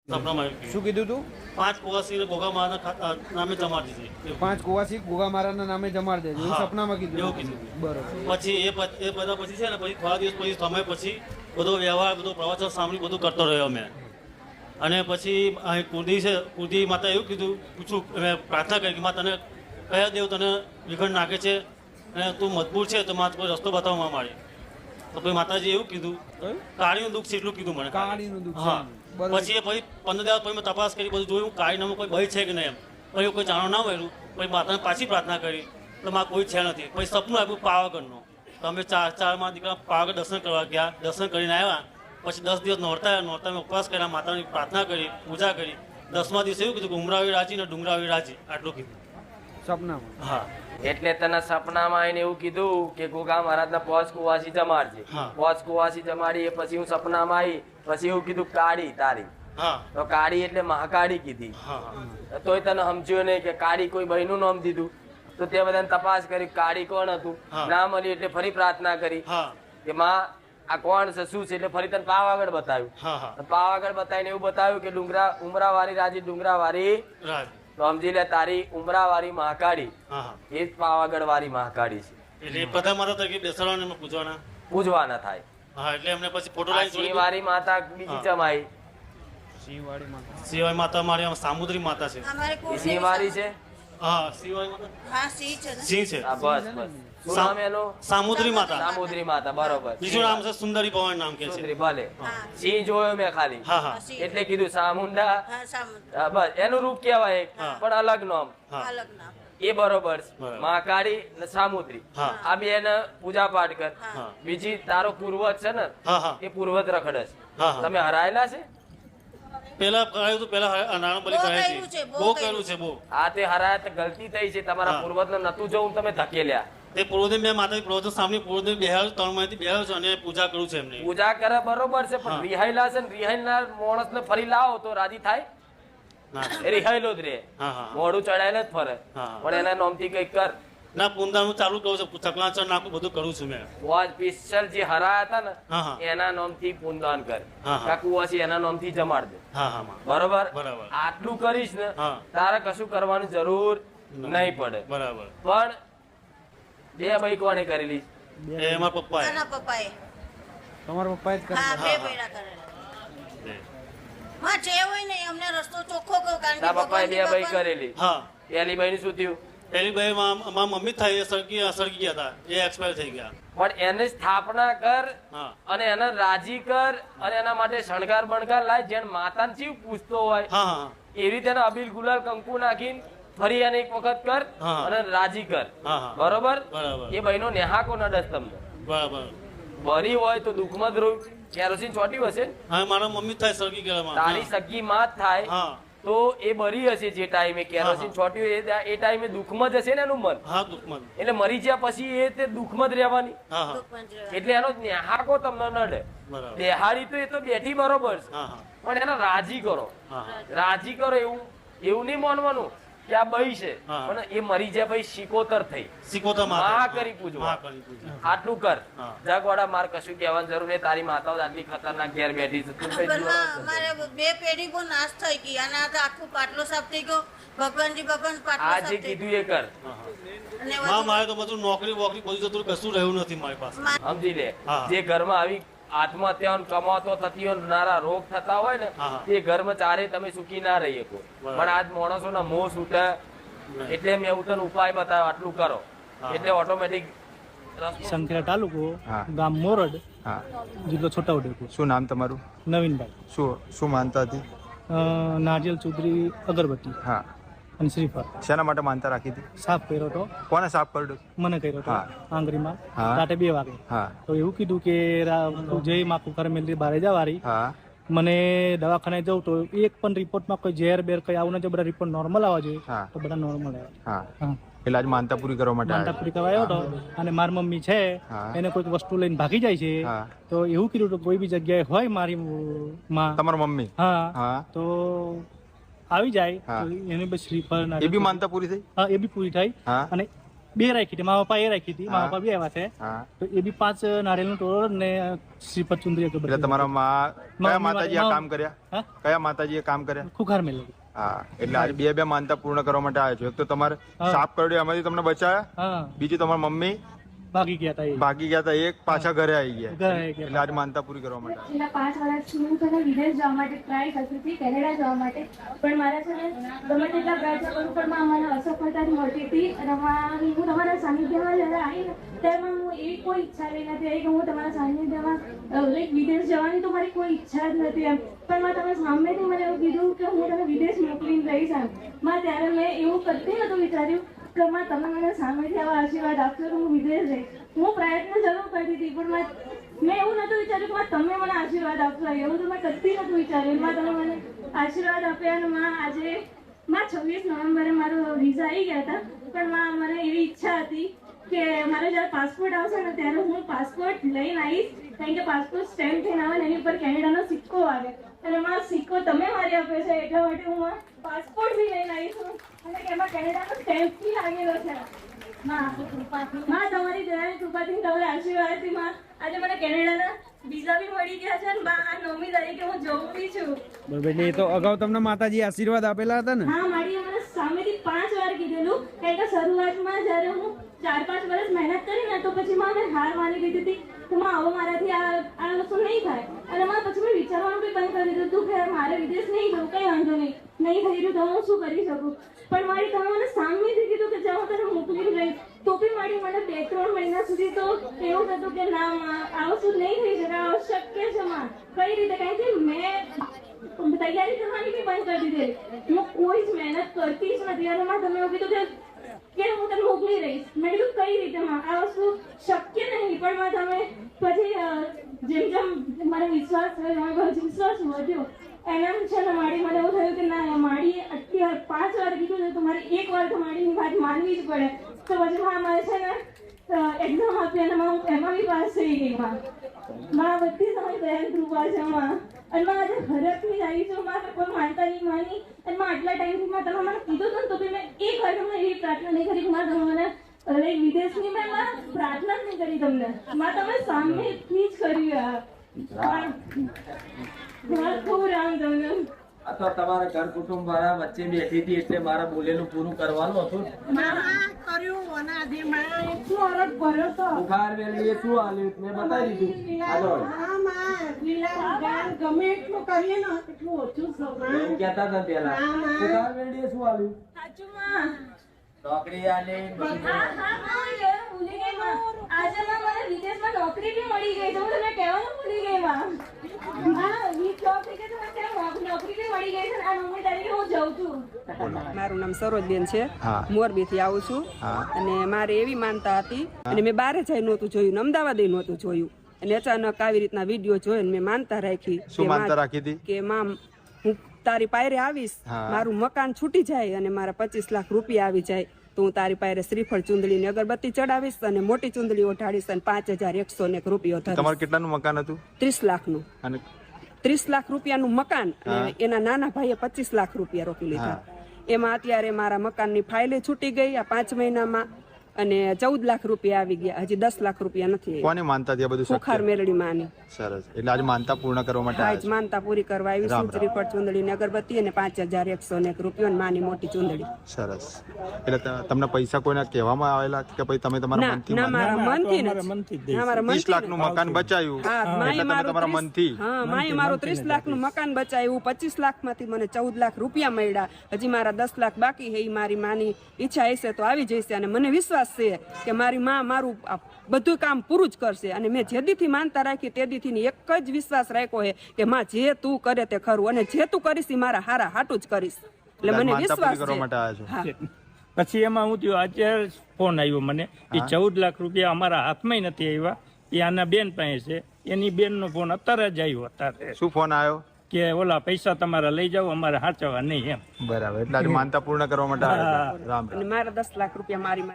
સપનામાં શું કીધું તું? 5 કુવાસી ગોગા મારના નામે જમાડી દીધી. 5 કુવાસી ગોગા મહારાજના નામે જમાડ દેજો એવું હા, સપનામાં કીધું? એવું કીધું. બરોબર. પછી એ બધા પછી છે ને પછી થોડા દિવસ પછી સમય પછી બધો વ્યવહાર બધો પ્રવચન સાંભળી બધું કરતો રહ્યો મેં. અને પછી અહીં કુર્દી છે, કુર્દી માતા એવું કીધું પૂછું મેં પ્રાર્થના કરી કે માં તને કયા દેવ તને વિઘન નાખે છે અને તું મજબૂર છે તો માં કોઈ રસ્તો બતાવવા મારે. તો પછી માતાજી એવું કીધું કાળીનું દુઃખ છે એટલું કીધું મને. કાળીનું દુઃખ છે. હા. બરોબર. પછી એ પછી 15 દિવસ પછી મેં તપાસ કરી બધું જોયું કાળી નામનું કોઈ ભય છે કે નહીં એમ. પછી કોઈ જાણવા ના મળ્યું. પછી માતાને પાછી પ્રાર્થના કરી તો માં કોઈ છે નથી. પછી સપનું આપ્યું પાવાગઢનું. તો અમે ચારમાં દીકરા પાવાગઢ દર્શન કરવા ગયા. દર્શન કરીને આવ્યા. પછી 10 દિવસ નોરતા ઉપવાસ કર્યા, માતાની પ્રાર્થના કરી, પૂજા કરી. 10મા દિવસે એવું કીધું કે ઉમરાવી રાજી ને ડુંગરાવી રાજી, આટલું કીધું. સપનામાં? હા. એટલે તને સપનામાં આવીને એવું કીધું કે ગોગા મહારાજના 5 કુવાસી જમાડજે. હા. 5 કુવાસી જમાડી એ પછી હું સપનામાં આવી પછી એવું કીધું કાળી તારી. હા. તો કાળી એટલે મહાકાળી કીધી. હા. તોય તને સમજ્યું નહીં કે કાળી કોઈ બહેનું નામ દીધું. તો તે બધાને તપાસ કરી કાળી કોણ હતું, હા. ના મળી એટલે ફરી પ્રાર્થના કરી હા. કે માં આ કોણ છે શું છે, એટલે ફરી તને પાવાગઢ બતાવ્યું. હા. હા. પાવાગઢ બતાવીને એવું બતાવ્યું કે ઉમરાવાળી રાજી ડુંગરાવાળી. રાજ. તો સમજી લે તારી ઉમરાવાળી મહાકાળી હા. હા. એ જ પાવાગઢ વાળી મહાકાળી છે. એટલે એ બધા માતા તરીકે બેસાડવાને એમાં પૂજવાના. પૂજવાના થાય. હા. એટલે એમને પછી ફોટો આ લાઈન સિંહવાળી માતા બીજી હા. ચમાઈ. સિંહવાળી માતા. સિવાય માતા મારી આમાં સામુદ્રી માતા છે. એ સિંહવાળી છે. હા. સિવાય માતા હા સિંહ છે ને. સિંહ છે. હા બસ બસ. શું નામ એનું? સામુદ્રી માતા. સામુદ્રી માતા. બરોબર. બીજું નામ છે સુંદરી ભવન નામ કે છે. સુંદરી ભલે. હા. સિંહ જોયો મેં ખાલી. હા. હા. સિંહ. એટલે કીધું સામુંડા. હા સામુદ્ર. હા, બસ એનું રૂપ કહેવાય એક, હા. પણ અલગ નામ. હા. અલગ નામ. એ બરોબર છે. બરાબર. મહાકાળી ને સામુદ્રી. હા. આ બે ને પૂજા પાઠ કર. હા. બીજી તારો પૂર્વજ છે ને હા. હા. એ પૂર્વજ રખડે છે. હા. હા. તમે હરાયેલા છે? પેલા કરાયું તો પેલા નાણાં બલી બહુ કરાઈ કર્યું છે, હતી. બહુ બહુ કર્યું કર્યું છે બહુ. આ તે હરાયા તો ગલતી થઈ છે. તમારા હા. પૂર્વજ ને નતું જોવું તમે ધકેલ્યા. તે પૂર્વદેવ મેં માતા પૂર્વદેવ સામે પૂર્વદેવ બેહાડ 3 મહિનાથી બેહાડ છે અને પૂજા કરું છું એમની. પૂજા કરે બરોબર છે, પણ હા. રિહાયેલા છે ને રિહાયેલા માણસ ને ફરી લાવો તો રાજી થાય. ના. એ રિહાયેલો જ રે. હા. હા. મોઢું ચડાયેલ જ ફરે. હા. પણ એના નામથી કઈક કર. ના પુંદાનું ચાલુ કરું છું, ચકલાચર નાખું બધું કરું છું મેં. વોજ પિસ્ટલ જે હરાયા હતા ને હા. હા. એના નામથી પૂનદાન કર. હા. હા. કાકુ હશે એના નામથી જમાડ દે. હા. હા. માં. બરોબર. બરાબર. આટલું કરીશ ને હા. તારે કશું કરવાની જરૂર નહીં પડે. બરાબર. પણ બે ભાઈ કોને કરેલી? એ એમાં પપ્પા આના પપ્પાએ. તમારા પપ્પાએ જ હા કર્યું? બે બેડા કરેલા. માં જે હોય ને અમને રસ્તો ચોખ્ખો કહો કારણ કે તારા પપ્પાએ બે ભાઈ ભગવાનજી કરેલી. હા. પેલી ભાઈ શું થયું? પેલી ભાઈ મારા મમ્મી થાય એ સળગી ગયા હતા, એ એક્સપાયર થઈ ગયા. પણ એને સ્થાપના કર હા. અને એને રાજી કર અને એના માટે શણગાર બણગાર લાય. જેને માતાને ચીવ પૂછતો હોય હા. હા. એવી રીતે એને અબીલ ગુલાલ કંકુ નાખીને ફરી એને એક વખત કર હા. અને રાજી કર. હા. હા. બરોબર. બરાબર. એ ભાઈનો નેહાકો નડસ તમને. બરાબર. ભરી હોય તો દુઃખમાં જ રહું. કેરોસીન ચોટ્યું હશે ને? હા. મારા મમ્મી થાય સળગી ગયા. તારી સગી માં જ થાય હા. તો એ બરી હશે જે ટાઈમે કેરોસીન હા. ચોટ્યું એ ટાઈમે દુઃખમાં જ હશે ને એનું મન. હા. દુઃખમાં. એટલે મરી ગયા પછી એ તે દુઃખમાં જ રહેવાની. હા. હા. દુઃખમાં એટલે એનો નેહાકો તમને નડે. બરાબર. દેહાડી તો એ તો બેઠી બરોબર છે, હા. હા. પણ એને રાજી કરો. હા. હા. રાજી કરો એવું નહીં માનવાનું કે આ બઈ છે, હા. પણ એ મરી જાય પછી શિકોતર થઈ. સિકોતા માં કરી પૂજવા. માં કરી પૂજવા. આટલું કર. હા. જગવાડા માર કશું કહેવાની જરૂર નહીં. તારી માતાઓ આટલી ખતરનાક ઘેર બેઠી છે. તું કઈ પણ જીવવાનો માં છે? મારે બે પેઢી બહુ નાશ થઈ ગઈ અને આ તો આખું પાટલો સાફ થઈ ગયો. ભગવાન પાટલો આ સાફ જે થઈ કીધું એ કર. હા. હા. અને માં વધુ- મારે તો બધું નોકરી વોકરી બધું જતું રહ્યું, કશું રહ્યું નથી મારી પાસે. સમજી લે. હા. જે ઘરમાં આવી આત્મહત્યાઓ કમાતો થતી હોય, નાના રોગ થતા હોય ને હા. તે ઘરમાં ચારે તમે સુખી ના રહી શકો. બરાબર. પણ આજ માણસોના મોં છૂટે એટલે મેં એવું તને ઉપાય બતાવ્યો. આટલું કરો હા. એટલે ઓટોમેટિક સંખેડા તાલુકો, હા. ગામ મોરડ, હા. જિલ્લો છોટાઉદેપુર. શું નામ તમારું? નવીનભાઈ. શું માનતા હતી? નારિયેલ ચૂદરી અગરબત્તી હા. અને શ્રીફળ. શેના માટે માનતા રાખી હતી? સાફ કર્યો તો કોને સાફ કર્યું? મને કર્યો તો હા. આંગળીમાં હા. રાતે 2 વાગે. હા. તો એવું કીધું કે જય માકુ ઘર મેલી બારે જવારી. હા. મને દવાખાને જવું તો એક પણ રિપોર્ટમાં કોઈ ઝેર બેર કઈ આવું નથી. બધા રિપોર્ટ નોર્મલ આવવા જોઈએ. હા. તો બધા નોર્મલ આવ્યા. હા. હા. એટલે આજ માનતા પૂરી કરવા માટે માનતા આવ્યા. પૂરી કરવા આવ્યો હતો. અને મારી મમ્મી છે હા. એને કોઈક વસ્તુ લઈને ભાગી જાય છે. હા. તો એવું કીધું તો કોઈ બી જગ્યાએ હોય મારી માં, તમારા મમ્મી? હા, હા. તો આવી જાય હા. તો એની બસ શ્રીફળ એ બી માનતા પૂરી થઈ? હા, એ બી પૂરી થાય. હા. અને બે રાખી હતી, મારા પપ્પા એ રાખી હતી, મારા હા. પપ્પા બી આવ્યા છે. હા તો એ બી 5 નારિયેળનું તોરણ ને શ્રીફળ ચુંદડી એટલે અગરબત્તી. તમારા કયા માતાજી આ માં- કામ કર્યા? હા? કયા માતાજીએ કામ કર્યા? ખુખાર મેલ. હા એટલે આજે બે માનતા પૂર્ણ કરવા માટે આવ્યા છો. એક તો તમારે હા. સાપ કરડ્યો એમાંથી તમને બચાયા, હા, બીજું તમારા મમ્મી ભાગી ગયા હતા એ. ભાગી ગયા હતા, એક પાછા ઘરે આવી ગયા. ઘરે આવી ગયા. એટલે આજે માનતા પૂરી કરવા માટે આવ્યા. છેલ્લા 5 વર્ષથી હું છે ને વિદેશ જવા માટે ટ્રાય કરતી હતી, કેનેડા જવા માટે, પણ મારા છે ને ગમે તેટલા પ્રયત્ન કરું પણ મને અસફળતા જ મળતી હતી. અને હું તમારા સાનિધ્યમાં જ્યારે આવી ને ત્યારે હું એવી કોઈ ઈચ્છા લઈ નથી આવી કે હું તમારા સાનિધ્યમાં લાઈક વિદેશ જવાની તો મારી કોઈ ઈચ્છા જ નથી એમ. પણ તમે સામેથી મને એવું કીધું કે હું તને વિદેશ મોકલીને રહીશ એમ. ત્યારે મેં એવું કરતી નહોતું વિચાર્યું કે તમે મને સામેથી આવા આશીર્વાદ આપશો તો હું વિદેશ જઈશ. હું પ્રયત્ન જરૂર કરતી હતી પણ મેં એવું નહોતું વિચાર્યું કે તમે મને આશીર્વાદ આપશો, એવું તો મેં કદી નહોતું વિચાર્યું. તમે મને આશીર્વાદ આપ્યા અને આજે 26 નવેમ્બરે મારો વિઝા આવી ગયા હતા. પણ મને એવી ઈચ્છા હતી કે મારે જ્યારે પાસપોર્ટ આવશે ને ત્યારે હું પાસપોર્ટ લઈને આવીશ, કારણ કે પાસપોર્ટ સ્ટેમ્પ થઈને આવે ને એની ઉપર કેનેડાનો સિક્કો આવે અને મારો સિક્કો તમે મારી આપ્યો છે એટલા માટે હું પાસપોર્ટ બી લઈને આવી છું અને એમાં કેનેડાનો સ્ટેમ્પ બી લાગેલો છે. માં તમારી દયાની કૃપાથી તમારા આશીર્વાદથી માં આજે મને કેનેડાના વિઝા બી મળી ગયા છે અને આ 9મી તારીખે હું જવું બી છું. બરોબર. એટલે એ તો અગાઉ તમને માતાજી આશીર્વાદ આપેલા હતા ને? હા, મારી મને સામેથી 5 વાર કીધેલું, કારણ કે શરૂઆતમાં જ્યારે હું 4-5 વર્ષ મહેનત કરી ને તો પછી મેં હાર માની લીધી હતી કે આવો મારાથી આ વસ્તુ નહીં થાય. અને પછી મેં વિચારવાનું બી બંધ કરી દીધું કે મારે વિદેશ નહીં જવું, કંઈ વાંધો નહીં થઈ રહ્યું તો હું શું કરી શકું. પણ મારી તમે મને સામેથી કીધું કે જ્યાં હું તને મોકલી રહી તો બી મારી મને 2-3 મહિના સુધી તો એવું થતું કે ના આ વસ્તુ નહીં થઈ શકે, આ અશક્ય છે માં. કઈ રીતે? કારણ કે મેં તૈયારી કરવાની બી બંધ કરી દીધી, હું કોઈ જ મહેનત કરતી જ નથી. અને માં તમે એવું કીધું કે હું તને મોકલી રહીશ. મેં કીધું કઈ રીતે માં, આ વસ્તુ શક્ય નહીં. પણ માં તમે પછી જેમ જેમ મને વિશ્વાસ વધ્યો એમ છે ને મારી મને એવું થયું કે ના મારી આટલી 5 વાર કીધું છે તો મારે એક વાર તો મારીની વાત માનવી જ પડે. તો પછી મારે છે ને એક્ઝામ આપી અને હું એમાં બી પાસ થઈ ગઈ. માં બધી તમારી દયાની કૃપા છે માં. અને માં આજે હરખની આવી છું માં, કોઈ માનતા નહીં માની. અને માં આટલા ટાઈમથી માં તમે મને કીધું હતું ને તો બી મેં એક વાર તમને એવી પ્રાર્થના નહીં કરી કે માં તમે મને વિદેશની મેં પ્રાર્થના જ નહીં કરી તમને. માં તમે સામેથી જ કર્યું. ખૂબ રામ તમને. આ તો તમારા ઘર કુટુંબ વાળા વચ્ચે બેઠી હતી એટલે મારા બોલેલું પૂરું કરવાનું હતું. બુખાર વેલીએ શું આલ્યું મેં બતાવી દીધું. હાલો એમ કહેતા હતા પેલા બુખાર વેલીએ શું આલ્યું, સાચું માં. નોકરી આલી, હા, માં, એ ભૂલી ગઈ માં. આજે માં મને વિદેશમાં નોકરી બી મળી ગઈ તો હું તમને કહેવાનું ભૂલી ગઈ માં. હા, વીસ જોબ થઈ ગઈ તો મને ત્યાં નોકરી બી મળી ગઈ છે અને આ 9મી તારીખે હું જઉં છું. મારું નામ સરોજબેન છે, હા. મોરબીથી આવું છું. હા. અને મારે એવી માનતા હતી અને મેં બહાર જઈ નહોતું જોયું ને અમદાવાદ નહોતું જોયું અને અચાનક આવી રીતના વિડીયો જોઈને મેં માનતા રાખી શું માનતા રાખી હતી? કે માં હું તારી પાયરે આવીશ, હા. મારું મકાન છૂટી જાય અને મારા 25 લાખ રૂપિયા આવી જાય તો હું તારી પાયરે શ્રીફળ ચુંદડી ની અગરબત્તી ચડાવીશ અને મોટી ચુંદડી ઓઢાડીશ અને 5101 રૂપિયો ધરીશ. તમારું કેટલાનું મકાન હતું? 30 લાખનું. અને 30 લાખ રૂપિયાનું મકાન અને એના નાના ભાઈએ 25 લાખ રૂપિયા રોકી લીધા. એમાં અત્યારે મારા મકાનની ફાઇલે છૂટી ગઈ આ 5 મહિનામાં અને 14 લાખ રૂપિયા આવી ગયા. હજી 10 લાખ રૂપિયા નથી. કોની માનતા હતી આ બધું શક્ય? ખુખાર મેરડી માની. સરસ. એટલે આજે માનતા પૂર્ણ કરવા માટે આજ આવ્યા છો. માનતા પૂરી કરવા આવી છું. શ્રીફળ ચુંદડી ની અગરબત્તી અને 5101 રૂપિયો અને માની મોટી ચુંદડી. સરસ. એટલે તમને પૈસા કોઈને કહેવામાં આવેલા કે પછી તમે તમારા ના મનથી ના, માન્યા? મારા મનથી જ. ના, મારા 30 મનથી લાખનું મકાન બચાવ્યું હા, એટલે માએ તમે મારું તમારા 30 મનથી. હા, માએ મારું 30 લાખનું મકાન બચાવ્યું. 25 લાખમાંથી મને 14 લાખ રૂપિયા મળ્યા. હજી મારા 10 લાખ બાકી છે. એ મારી માની ઈચ્છા હશે તો આવી જશે અને મને વિશ્વાસ છે કે મારી માં મારું બધું કામ પૂરું જ કરશે. અને મેં જે દીથી માનતા રાખી તે દીથી એક જ વિશ્વાસ રાખ્યો છે કે માં જે તું કરે તે ખરું અને જે તું કરીશ એ મારા હારા હાટું જ કરીશ. એટલે મને માનતા વિશ્વાસ પૂરી કરવા માટે છે. આવ્યા છો. હા. પછી એમાં હું થયું અત્યારે ફોન આવ્યો મને એ 14 લાખ રૂપિયા અમારા હાથમાં નથી આવ્યા, એ આના બેન પાસે છે. એની બેનનો ફોન અત્યારે જ આવ્યો. અત્યારે શું ફોન આવ્યો? કે ઓલા પૈસા તમારા લઈ જાઓ, અમારે સાચવવા નહીં એમ. બરાબર. એટલે આજે માનતા પૂર્ણ કરવા માટે આવ્યા છો. રામ રામ. અને મારા 10 લાખ રૂપિયા મારી